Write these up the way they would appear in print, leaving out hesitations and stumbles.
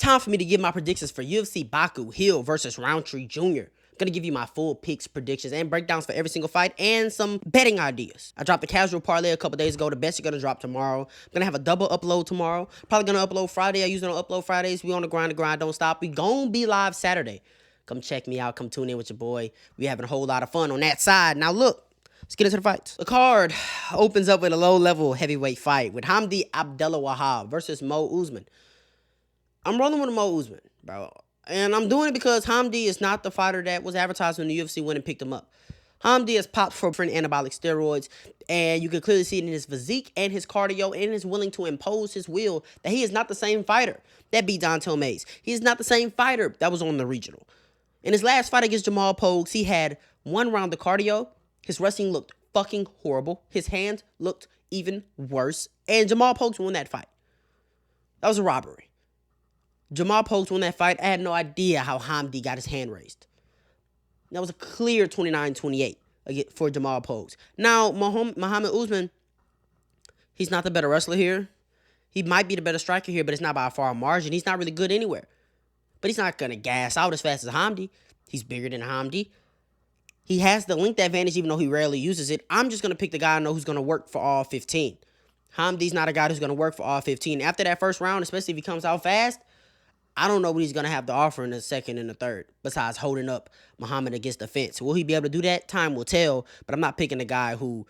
Time for me to give my predictions for UFC Baku Hill versus Rountree Jr. I'm going to give you my full picks, predictions, and breakdowns for every single fight and some betting ideas. I dropped a casual parlay a couple days ago. The best are going to drop tomorrow. I'm going to have a double upload tomorrow. Probably going to upload Friday. I usually don't upload Fridays. We on the grind, don't stop. We going to be live Saturday. Come check me out. Come tune in with your boy. We having a whole lot of fun on that side. Now look, let's get into the fights. The card opens up with a low-level heavyweight fight with Abdelwahab versus Usman. I'm rolling with Mo Usman, bro. And I'm doing it because Hamdi is not the fighter that was advertised when the UFC went and picked him up. Hamdi has popped for different anabolic steroids, and you can clearly see it in his physique and his cardio and his willing to impose his will that he is not the same fighter that beat Dontel Mays. He is not the same fighter that was on the regional. In his last fight against Jamal Pogues, he had 1 round of cardio. His wrestling looked fucking horrible. His hands looked even worse. And Jamal Pogues won that fight. That was a robbery. Jamal Pogues won that fight. I had no idea how Hamdi got his hand raised. That was a clear 29-28 for Jamal Pogues. Now, Muhammad Usman, he's not the better wrestler here. He might be the better striker here, but it's not by a far margin. He's not really good anywhere. But he's not going to gas out as fast as Hamdi. He's bigger than Hamdi. He has the length advantage, even though he rarely uses it. I'm just going to pick the guy I know who's going to work for all 15. Hamdi's not a guy who's going to work for all 15. After that first round, especially if he comes out fast, I don't know what he's going to have to offer in the second and the third, besides holding up Muhammad against the fence. Will he be able to do that? Time will tell, but I'm not picking a guy who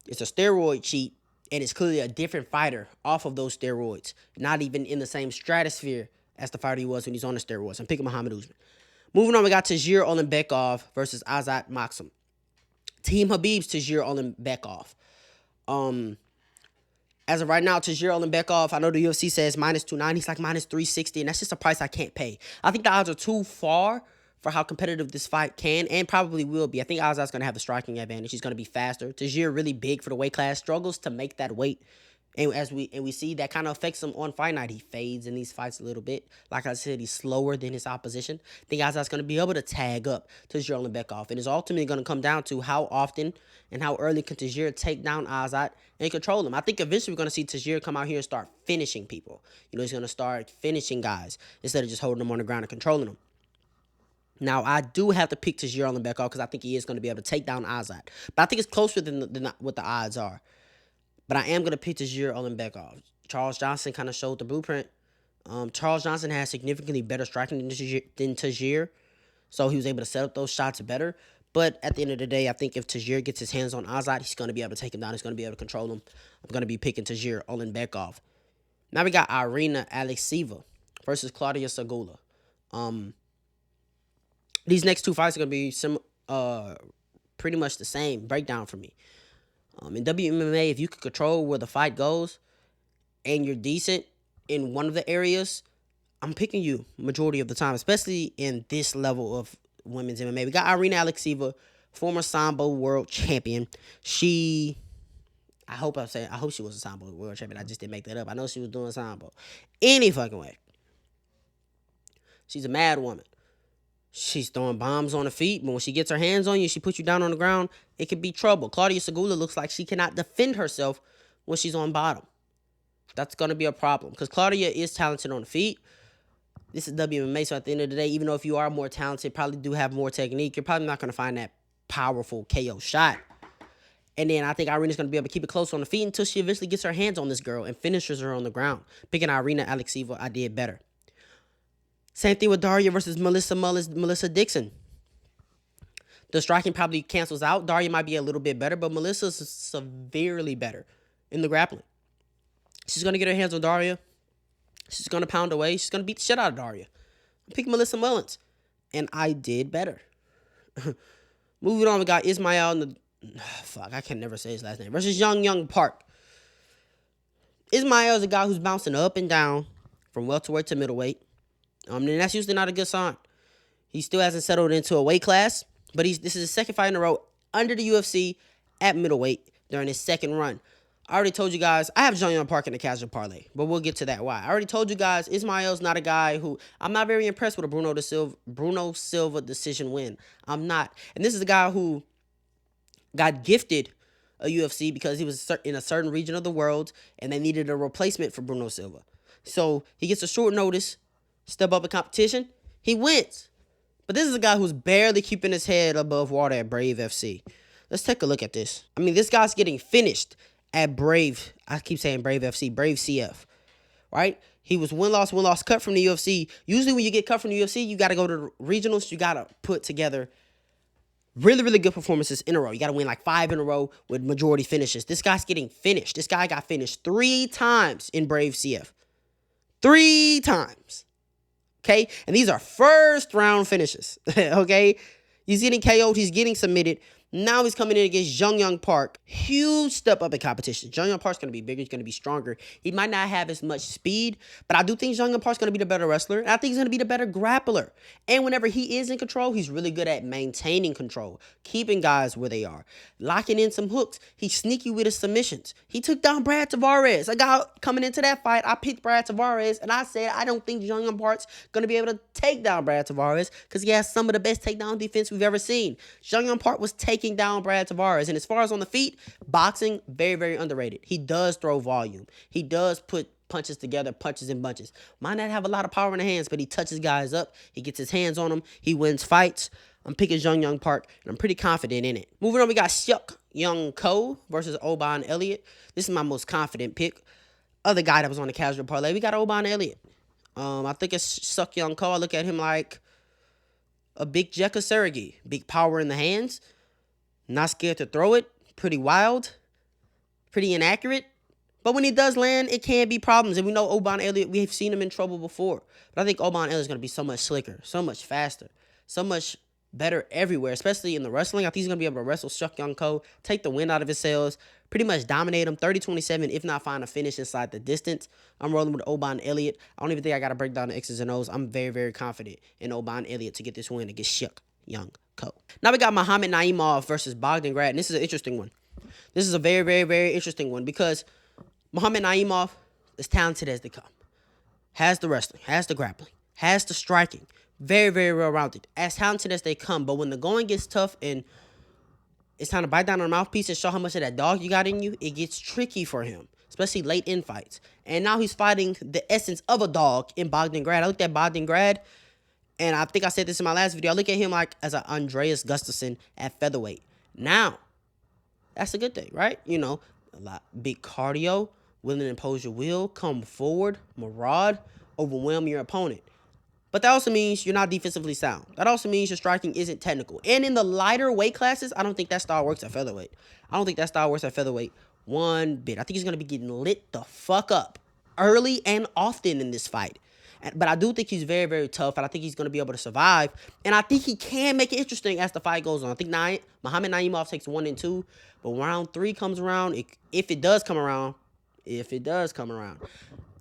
is a steroid cheat and is clearly a different fighter off of those steroids, not even in the same stratosphere as the fighter he was when he's on the steroids. I'm picking Muhammad Usman. Moving on, we got Tagir Ulanbekov versus Azat Maksum. Team Habib's Tagir Ulanbekov. As of right now, Tagir Ulanbekov, I know the UFC says -290. He's like -360, and that's just a price I can't pay. I think the odds are too far for how competitive this fight can and probably will be. I think Azat's going to have the striking advantage. He's going to be faster. Tagir, really big for the weight class, struggles to make that weight. And we see that kind of affects him on fight night. He fades in these fights a little bit. Like I said, he's slower than his opposition. I think Azat's going to be able to tag up Tagir Ulanbekov. And it's ultimately going to come down to how often and how early can Tagir take down Azat and control him. I think eventually we're going to see Tagir come out here and start finishing people. You know, he's going to start finishing guys instead of just holding them on the ground and controlling them. Now, I do have to pick Tagir Ulanbekov because I think he is going to be able to take down Azat. But I think it's closer than what the odds are. But I am going to pick Tagir Ulanbekov. Charles Johnson kind of showed the blueprint. Charles Johnson has significantly better striking than Tagir. So he was able to set up those shots better. But at the end of the day, I think if Tagir gets his hands on Azat, he's going to be able to take him down. He's going to be able to control him. I'm going to be picking Tagir Ulanbekov. Now we got Irina Alekseeva versus Claudia Sygula. These next 2 fights are going to be pretty much the same breakdown for me. In WMMA, if you can control where the fight goes and you're decent in one of the areas, I'm picking you majority of the time, especially in this level of women's MMA. We got Irina Alekseeva, former Sambo world champion. I hope she was a Sambo world champion. I just didn't make that up. I know she was doing Sambo. Any fucking way. She's a mad woman. She's throwing bombs on her feet, but when she gets her hands on you, she puts you down on the ground, it could be trouble. Claudia Sygula looks like she cannot defend herself when she's on bottom. That's going to be a problem because Claudia is talented on the feet. This is WMA, so at the end of the day, even though if you are more talented, probably do have more technique, you're probably not going to find that powerful KO shot. And then I think Irina's going to be able to keep it close on the feet until she eventually gets her hands on this girl and finishes her on the ground. Picking Irina Alekseeva, I did better. Same thing with Daria versus Melissa Dixon. The striking probably cancels out. Daria might be a little bit better, but Melissa's severely better in the grappling. She's going to get her hands on Daria. She's going to pound away. She's going to beat the shit out of Daria. I picked Melissa Mullins, and I did better. Moving on, we got Ismail. I can never say his last name. Versus Young Park. Ismail is a guy who's bouncing up and down from welterweight to middleweight. And that's usually not a good sign. He still hasn't settled into a weight class, but this is his second fight in a row under the UFC at middleweight during his second run. I already told you guys, I have Young Park in the casual parlay, but we'll get to that why. I already told you guys, Ismail's not a guy who, I'm not very impressed with a Bruno Silva decision win. I'm not. And this is a guy who got gifted a UFC because he was in a certain region of the world and they needed a replacement for Bruno Silva. So he gets a short notice step up in competition, he wins. But this is a guy who's barely keeping his head above water at Brave FC. Let's take a look at this. I mean, this guy's getting finished at Brave. I keep saying Brave FC, Brave CF, right? He was win-loss, cut from the UFC. Usually when you get cut from the UFC, you got to go to the regionals. You got to put together really, really good performances in a row. You got to win like 5 in a row with majority finishes. This guy's getting finished. This guy got finished 3 times in Brave CF. 3 times. Okay? And these are first round finishes. Okay? He's getting KO'd. He's getting submitted. Now he's coming in against Jung Park. Huge step up in competition. Jung Park's going to be bigger. He's going to be stronger. He might not have as much speed, but I do think Jung Park's going to be the better wrestler. And I think he's going to be the better grappler. And whenever he is in control, he's really good at maintaining control, keeping guys where they are, locking in some hooks. He's sneaky with his submissions. He took down Brad Tavares. A guy coming into that fight, I picked Brad Tavares, and I said I don't think Jung Park's going to be able to take down Brad Tavares because he has some of the best takedown defense we've ever seen. Jung Park was taking down Brad Tavares. And as far as on the feet, boxing, very, very underrated. He does throw volume. He does put punches together, punches and bunches. Might not have a lot of power in the hands, but he touches guys up. He gets his hands on them. He wins fights. I'm picking Jung Park, and I'm pretty confident in it. Moving on, we got Sygula versus Orolbai Elliot. This is my most confident pick. Other guy that was on the casual parlay, we got Orolbai Elliot. I think it's Sygula. I look at him like a big Jekka Sergey. Big power in the hands. Not scared to throw it. Pretty wild. Pretty inaccurate. But when he does land, it can be problems. And we know Orolbai Elliot, we've seen him in trouble before. But I think Orolbai Elliot is going to be so much slicker, so much faster, so much better everywhere, especially in the wrestling. I think he's going to be able to wrestle Sygula, take the wind out of his sails, pretty much dominate him 30-27, if not find a finish inside the distance. I'm rolling with Orolbai Elliot. I don't even think I got to break down the X's and O's. I'm very, very confident in Orolbai Elliot to get this win against Sygula. Now we got Muhammad Naimov versus Grad, and this is an interesting one. This is a very, very, very interesting one because Muhammad Naimov is talented as they come. Has the wrestling, has the grappling, has the striking. Very, very well-rounded. As talented as they come, but when the going gets tough and it's time to bite down on the mouthpiece and show how much of that dog you got in you, it gets tricky for him, especially late in fights. And now he's fighting the essence of a dog in Grad. I looked at Grad. And I think I said this in my last video. I look at him like as an Andreas Gustafsson at featherweight. Now, that's a good thing, right? You know, a lot big cardio, willing to impose your will, come forward, maraud, overwhelm your opponent. But that also means you're not defensively sound. That also means your striking isn't technical. And in the lighter weight classes, I don't think that style works at featherweight. One bit. I think he's going to be getting lit the fuck up early and often in this fight. But I do think he's very, very tough, and I think he's going to be able to survive. And I think he can make it interesting as the fight goes on. I think Muhammad Naimov takes 1 and 2, but round 3 comes around. If it does come around,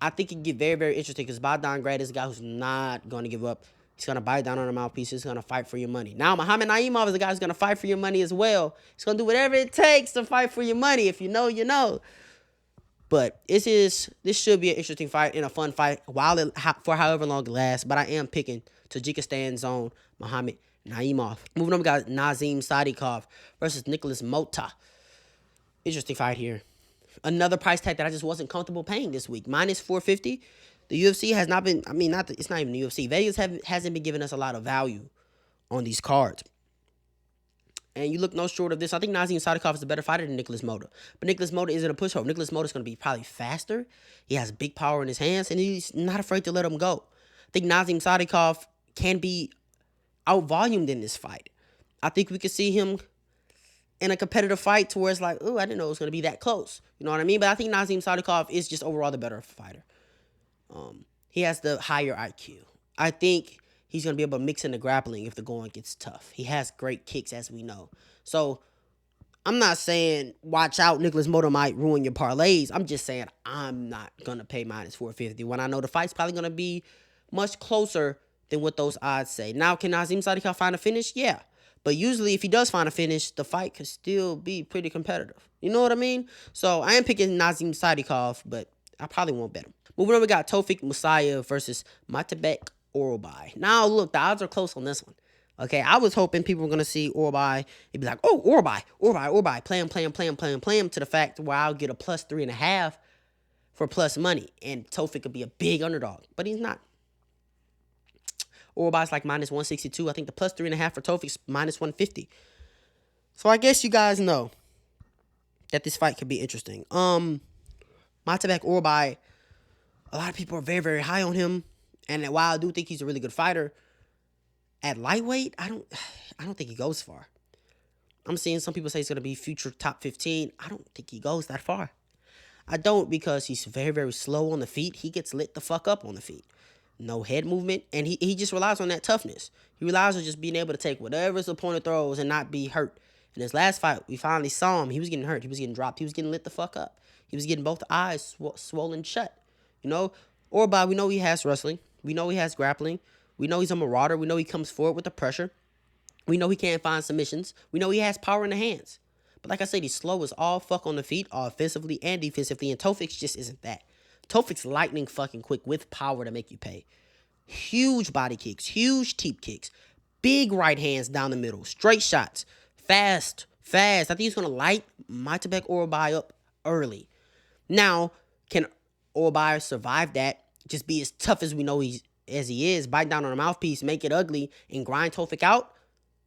I think it can get very, very interesting because Grad is a guy who's not going to give up. He's going to bite down on the mouthpiece. He's going to fight for your money. Now, Muhammad Naimov is a guy who's going to fight for your money as well. He's going to do whatever it takes to fight for your money. If you know, you know. But this should be an interesting fight and a fun fight for however long it lasts. But I am picking Tajikistan's own Muhammad Naimov. Moving on, we got Sadykhov versus Nicholas Motta. Interesting fight here. Another price tag that I just wasn't comfortable paying this week. Minus 450. The UFC has not been, it's not even the UFC. Vegas hasn't been giving us a lot of value on these cards. And you look no short of this. I think Sadykhov is a better fighter than Nicholas Motta. But Nicholas Motta isn't a pushover. Nicholas Motta is going to be probably faster. He has big power in his hands, and he's not afraid to let him go. I think Sadykhov can be out-volumed in this fight. I think we could see him in a competitive fight to where it's like, ooh, I didn't know it was going to be that close. You know what I mean? But I think Sadykhov is just overall the better fighter. He has the higher IQ. I think he's going to be able to mix in the grappling if the going gets tough. He has great kicks, as we know. So, I'm not saying watch out, Nicholas Motta might ruin your parlays. I'm just saying I'm not going to pay minus 450 when I know the fight's probably going to be much closer than what those odds say. Now, can Sadykhov find a finish? Yeah. But usually, if he does find a finish, the fight could still be pretty competitive. You know what I mean? So, I am picking Sadykhov, but I probably won't bet him. Moving on, we got Tofik Musayev versus Matabek Orolbai. Now, look, the odds are close on this one. Okay, I was hoping people were going to see Orolbai. They'd be like, oh, Orolbai. Play him to the fact where I'll get a plus 3.5 for plus money. And Tofik could be a big underdog. But he's not. Orolbai's like minus 162. I think the plus 3.5 for Tofic's minus 150. So I guess you guys know that this fight could be interesting. Maksum Orolbai, a lot of people are very, very high on him. And while I do think he's a really good fighter, at lightweight, I don't think he goes far. I'm seeing some people say he's going to be future top 15. I don't think he goes that far. I don't, because he's very, very slow on the feet. He gets lit the fuck up on the feet. No head movement, and he just relies on that toughness. He relies on just being able to take whatever his opponent throws and not be hurt. In his last fight, we finally saw him. He was getting hurt. He was getting dropped. He was getting lit the fuck up. He was getting both eyes swollen shut. You know? Orolbai, we know he has wrestling. We know he has grappling. We know he's a marauder. We know he comes forward with the pressure. We know he can't find submissions. We know he has power in the hands. But like I said, he's slow as all fuck on the feet, offensively and defensively, and Tofic's just isn't that. Tofic's lightning fucking quick with power to make you pay. Huge body kicks, huge teep kicks, big right hands down the middle, straight shots, fast. I think he's going to light Maksum Orolbai up early. Now, can Orolbai survive that, just be as tough as we know he is, bite down on a mouthpiece, make it ugly, and grind Tofic out?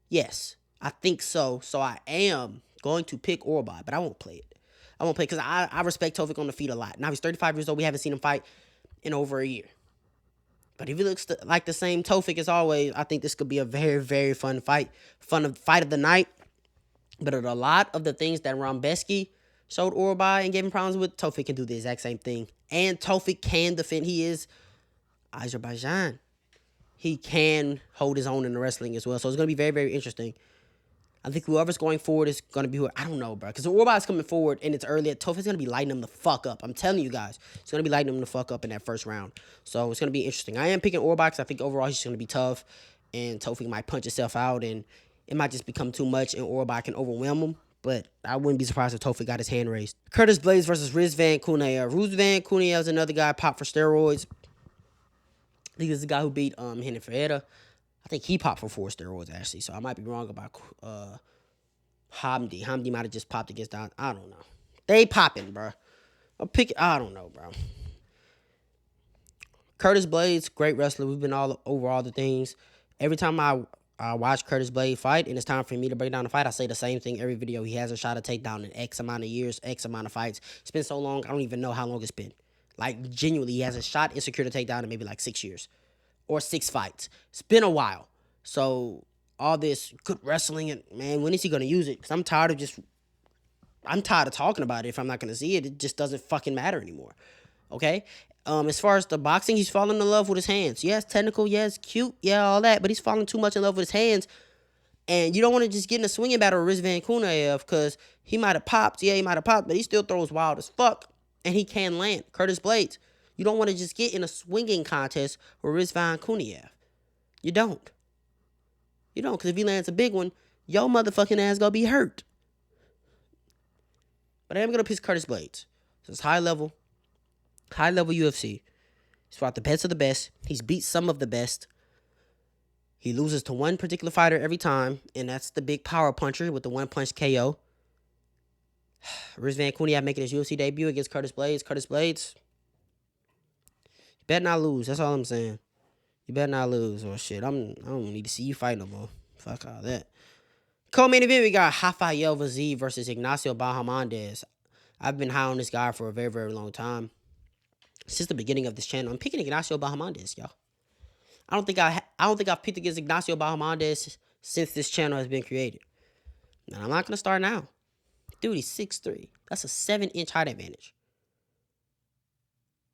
Yes, I think so. So I am going to pick Orolbai, but I won't play it. I won't play it because I respect Tofic on the feet a lot. Now he's 35 years old. We haven't seen him fight in over a year. But if he looks like the same Tofic as always, I think this could be a very, very fun fight. Fight of the night. But a lot of the things that Rambeski showed Orolbai and gave him problems with, Tofic can do the exact same thing. And Tofic can defend. He is Azerbaijan. He can hold his own in the wrestling as well. So it's going to be very, very interesting. I think whoever's going forward is going to be I don't know, bro. Because Orolbai's coming forward and it's early. Tofic's going to be lighting him the fuck up. I'm telling you guys. He's going to be lighting him the fuck up in that first round. So it's going to be interesting. I am picking Orolbai because I think overall he's going to be tough. And Tofic might punch himself out. And it might just become too much. And Orolbai can overwhelm him. But I wouldn't be surprised if Tofic got his hand raised. Curtis Blaydes versus Rizvan Kuniev. Rizvan Kuniev is another guy popped for steroids. I think this is the guy who beat Henry Ferreira. I think he popped for 4 steroids, actually. So I might be wrong about Hamdi. Hamdi might have just popped against Don. I don't know. They popping, bro. I don't know, bro. Curtis Blaydes, great wrestler. We've been all over all the things. Every time I watch Curtis Blaydes fight, and it's time for me to break down the fight, I say the same thing every video. He hasn't shot a takedown in X amount of years, X amount of fights. It's been so long, I don't even know how long it's been. Like, genuinely, he hasn't shot and secured a takedown in maybe like 6 years. Or 6 fights. It's been a while. So, all this good wrestling, and man, when is he going to use it? Because I'm tired of talking about it if I'm not going to see it. It just doesn't fucking matter anymore. Okay? As far as the boxing, he's falling in love with his hands. Yes, technical, yes, cute, yeah, all that. But he's falling too much in love with his hands. And you don't want to just get in a swinging battle with Rizvan Kuniev because he might have popped. Yeah, he might have popped, but he still throws wild as fuck. And he can land. Curtis Blaydes. You don't want to just get in a swinging contest with Rizvan Kuniev. You don't. You don't, because if he lands a big one, your motherfucking ass gonna be hurt. But I am gonna pick Curtis Blaydes. So it's high level UFC. He's fought the best of the best. He's beat some of the best. He loses to one particular fighter every time, and that's the big power puncher with the one-punch KO. Rizvan Kuniev making his UFC debut against Curtis Blaydes. Curtis Blaydes, you better not lose. That's all I'm saying. You better not lose or shit. I don't need to see you fight no more. Fuck all that. Co-main event, we got Rafael Fiziev versus Ignacio Bahamondes. I've been high on this guy for a very, very long time. Since the beginning of this channel, I'm picking Ignacio Bahamondes, y'all. I don't think I've picked against Ignacio Bahamondes since this channel has been created. And I'm not gonna start now. Dude, he's 6'3". That's a 7-inch height advantage.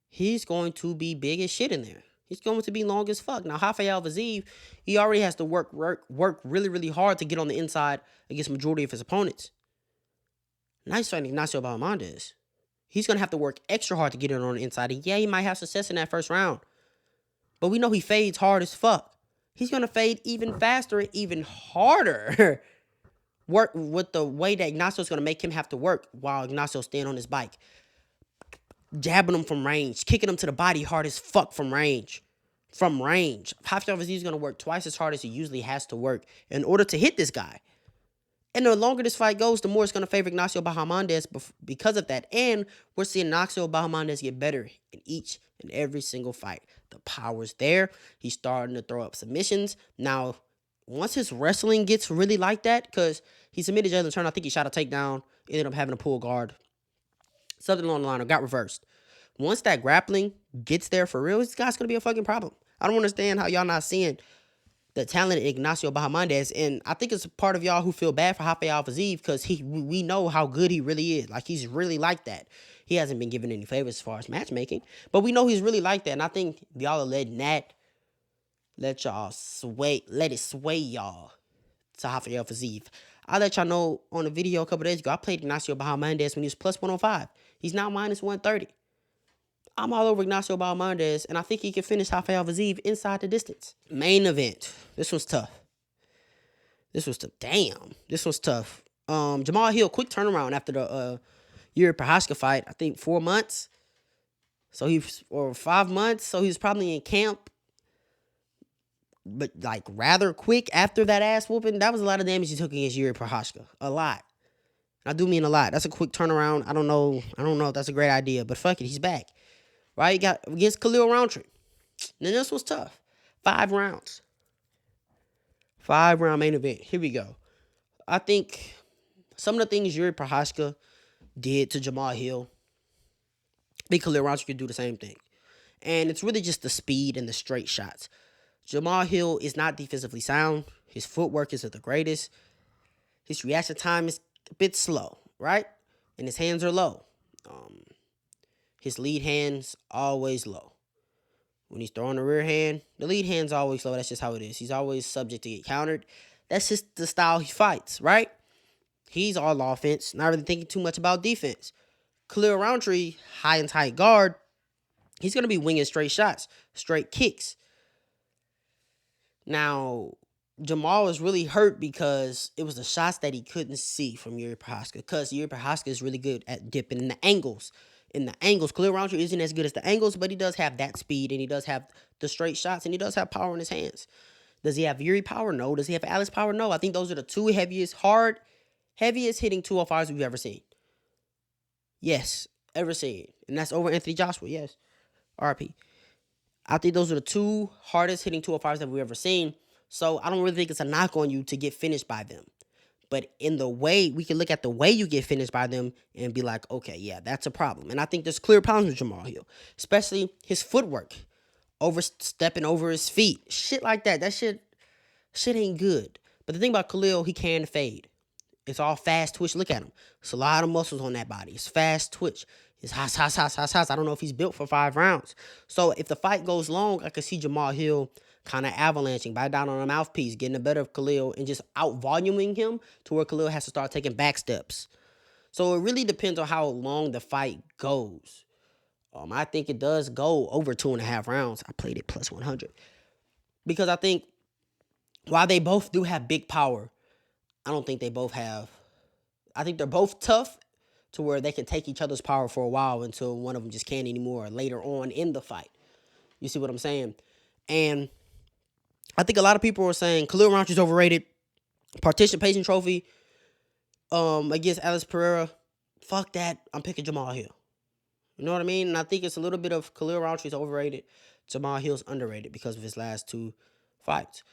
He's going to be big as shit in there. He's going to be long as fuck. Now, Rafael Fiziev, he already has to work really, really hard to get on the inside against the majority of his opponents. Nice fighting Ignacio Bahamondes. He's going to have to work extra hard to get in on the inside. And yeah, he might have success in that first round. But we know he fades hard as fuck. He's going to fade even faster and even harder. Work with the way that Ignacio's going to make him have to work while Ignacio's staying on his bike. Jabbing him from range. Kicking him to the body hard as fuck from range. Rafael Fiziev is going to work twice as hard as he usually has to work in order to hit this guy. And the longer this fight goes, the more it's going to favor Ignacio Bahamondes because of that. And we're seeing Ignacio Bahamondes get better in each and every single fight. The power's there. He's starting to throw up submissions. Now, once his wrestling gets really like that, because he submitted Jalen Turner, I think he shot a takedown, ended up having a pull guard. Something along the line, or got reversed. Once that grappling gets there for real, this guy's going to be a fucking problem. I don't understand how y'all not seeing the talented Ignacio Bahamondes, and I think it's a part of y'all who feel bad for Rafael Fiziev because we know how good he really is. Like, he's really like that. He hasn't been given any favors as far as matchmaking, but we know he's really like that, and I think y'all are letting that let it sway y'all to Rafael Fiziev. I let y'all know on a video a couple days ago, I played Ignacio Bahamondes when he was plus 105. He's now minus 130. I'm all over Ignacio Bahamondes, and I think he can finish Rafael Fiziev inside the distance. Main event. This one's tough. Damn. This one's tough. Jamal Hill, quick turnaround after the Yuri Prochazka fight. I think 4 months. Or 5 months. So he was probably in camp. But, like, rather quick after that ass whooping. That was a lot of damage he took against Yuri Prochazka. A lot. I do mean a lot. That's a quick turnaround. I don't know if that's a great idea. But fuck it. He's back. Right? He got against Khalil Rountree. Then this was tough. 5 rounds. 5-round main event. Here we go. I think some of the things Yuri Prochazka did to Jamal Hill, I think Khalil Rountree could do the same thing. And it's really just the speed and the straight shots. Jamal Hill is not defensively sound. His footwork isn't the greatest. His reaction time is a bit slow, right? And his hands are low. His lead hand's always low. When he's throwing the rear hand, the lead hand's always low. That's just how it is. He's always subject to get countered. That's just the style he fights, right? He's all offense, not really thinking too much about defense. Khalil Rountree, high and tight guard, he's going to be winging straight shots, straight kicks. Now, Jamal was really hurt because it was the shots that he couldn't see from Yuri Prochazka, because Yuri Prochazka is really good at dipping in the angles. Khalil Rountree isn't as good as the angles, but he does have that speed, and he does have the straight shots, and he does have power in his hands. Does he have Yuri power? No. Does he have Alex power? No. I think those are the two heaviest hitting 205s we've ever seen. Yes, ever seen. And that's over Anthony Joshua, yes. RP. I think those are the two hardest hitting 205s that we've ever seen. So I don't really think it's a knock on you to get finished by them. But in the way, we can look at the way you get finished by them and be like, okay, yeah, that's a problem. And I think there's clear problems with Jamal Hill, especially his footwork, overstepping over his feet, shit like that. That shit ain't good. But the thing about Khalil, he can fade. It's all fast twitch. Look at him. It's a lot of muscles on that body. It's fast twitch. It's hoss. I don't know if he's built for 5 rounds. So if the fight goes long, I could see Jamal Hill kind of avalanching, bite down on a mouthpiece, getting the better of Khalil, and just out-voluming him to where Khalil has to start taking back steps. So it really depends on how long the fight goes. I think it does go over 2.5 rounds. I played it plus 100. Because I think while they both do have big power, I don't think they both have. I think they're both tough to where they can take each other's power for a while until one of them just can't anymore later on in the fight. You see what I'm saying? And I think a lot of people are saying Khalil Rountree's overrated. Participation trophy against Alex Pereira. Fuck that. I'm picking Jamal Hill. You know what I mean? And I think it's a little bit of Khalil Rountree's overrated. Jamal Hill's underrated because of his last 2 fights.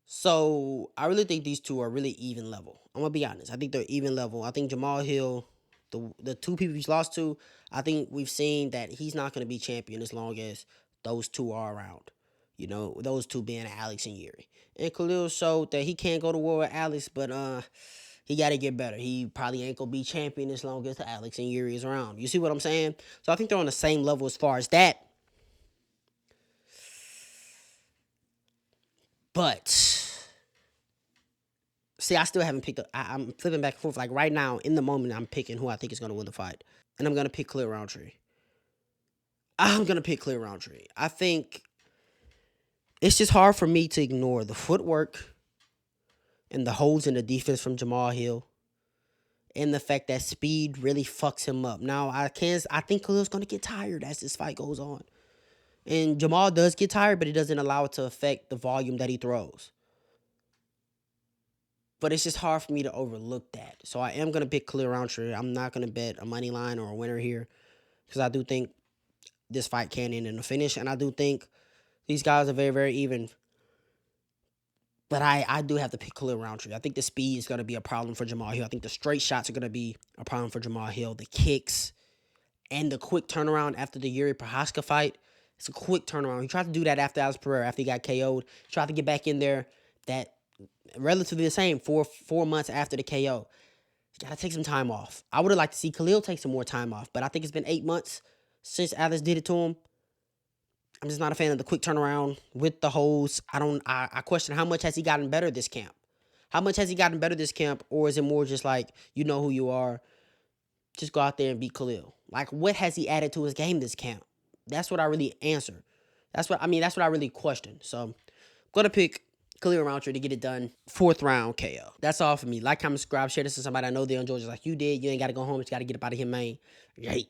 So I really think these two are really even level. I'm going to be honest. I think they're even level. I think Jamal Hill, the 2 people he's lost to, I think we've seen that he's not going to be champion as long as those 2 are around. You know, those 2 being Alex and Yuri. And Khalil showed that he can't go to war with Alex, but he got to get better. He probably ain't going to be champion as long as Alex and Yuri is around. You see what I'm saying? So I think they're on the same level as far as that. But see, I still haven't picked up. I'm flipping back and forth. Like right now, in the moment, I'm picking who I think is going to win the fight. And I'm going to pick Khalil Rountree. I think it's just hard for me to ignore the footwork and the holes in the defense from Jamal Hill and the fact that speed really fucks him up. Now, I think Khalil's going to get tired as this fight goes on. And Jamal does get tired, but it doesn't allow it to affect the volume that he throws. But it's just hard for me to overlook that. So I am going to pick Khalil Rountree. I'm not going to bet a money line or a winner here because I do think this fight can end in a finish. And I do think these guys are very, very even. But I do have to pick Khalil Rountree. I think the speed is going to be a problem for Jamal Hill. I think the straight shots are going to be a problem for Jamal Hill. The kicks and the quick turnaround after the Yuri Prochazka fight. It's a quick turnaround. He tried to do that after Alex Pereira, after he got KO'd. He tried to get back in there. That relatively the same, 4 months after the KO. He's got to take some time off. I would have liked to see Khalil take some more time off, but I think it's been 8 months since Alex did it to him. I'm just not a fan of the quick turnaround with the holds. I question how much has he gotten better this camp? How much has he gotten better this camp? Or is it more just like, you know who you are, just go out there and beat Khalil? Like, what has he added to his game this camp? That's what I really answer. That's what I really question. So I'm going to pick Khalil Rountree to get it done. 4th round KO. That's all for me. Like, comment, subscribe, share this to somebody I know they enjoy just like you did. You ain't got to go home. You got to get up out of here, man. Yay.